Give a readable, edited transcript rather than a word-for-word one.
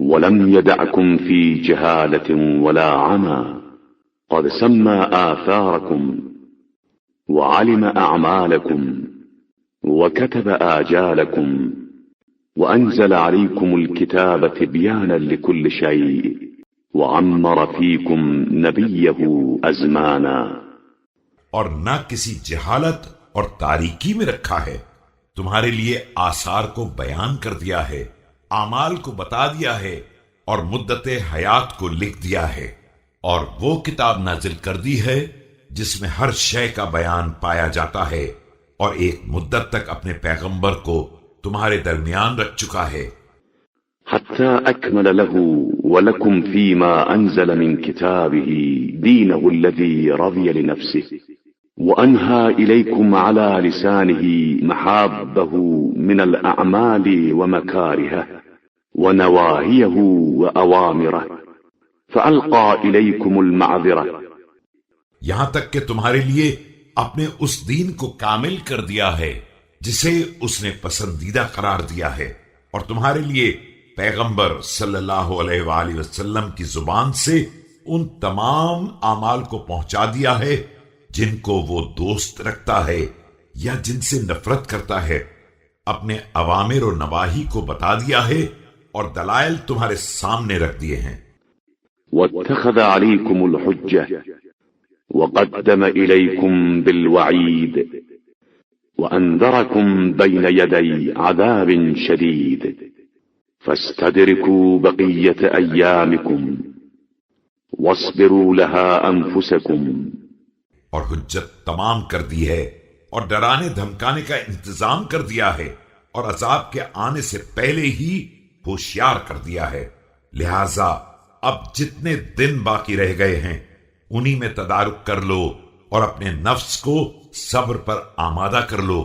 ولم يدعكم في جهالة ولا عمى قد سمى آثاركم وعلم أعمالكم وكتب آجالكم وأنزل عليكم الكتاب تبيانا لكل شيء وعمر فيكم نبيه أزمانا، اور نہ کسی جہالت اور تاریکی میں رکھا ہے، تمہارے لیے آثار کو بیان کر دیا ہے، اعمال کو بتا دیا ہے اور مدت حیات کو لکھ دیا ہے، اور وہ کتاب نازل کر دی ہے جس میں ہر شے کا بیان پایا جاتا ہے، اور ایک مدت تک اپنے پیغمبر کو تمہارے درمیان رکھ چکا ہے، حتى أكمل له ولكم فيما أنزل من كتابه دينه الذي رضي لنفسه وأنهى إليكم على لسانه محابه من الأعمال ومكارهه ونواهيه وأوامره فألقى إليكم المعذرة، یہاں تک کہ تمہارے لیے اپنے اس دین کو کامل کر دیا ہے جسے اس نے پسندیدہ قرار دیا ہے، اور تمہارے لیے پیغمبر صلی اللہ علیہ وآلہ وسلم کی زبان سے ان تمام اعمال کو پہنچا دیا ہے جن کو وہ دوست رکھتا ہے یا جن سے نفرت کرتا ہے، اپنے اوامر و نواہی کو بتا دیا ہے اور دلائل تمہارے سامنے رکھ دیے ہیں، واتخذ عليكم الحجة وقدم إليكم بالوعيد وأنذركم بين يدي عذاب شديد فاستدركوا بقية أيامكم واصبروا لها أنفسكم، اور حجت تمام کر دی ہے اور ڈرانے دھمکانے کا انتظام کر دیا ہے اور عذاب کے آنے سے پہلے ہی ہوشیار کر دیا ہے، لہذا اب جتنے دن باقی رہ گئے ہیں انہی میں تدارک کر لو اور اپنے نفس کو صبر پر آمادہ کر لو،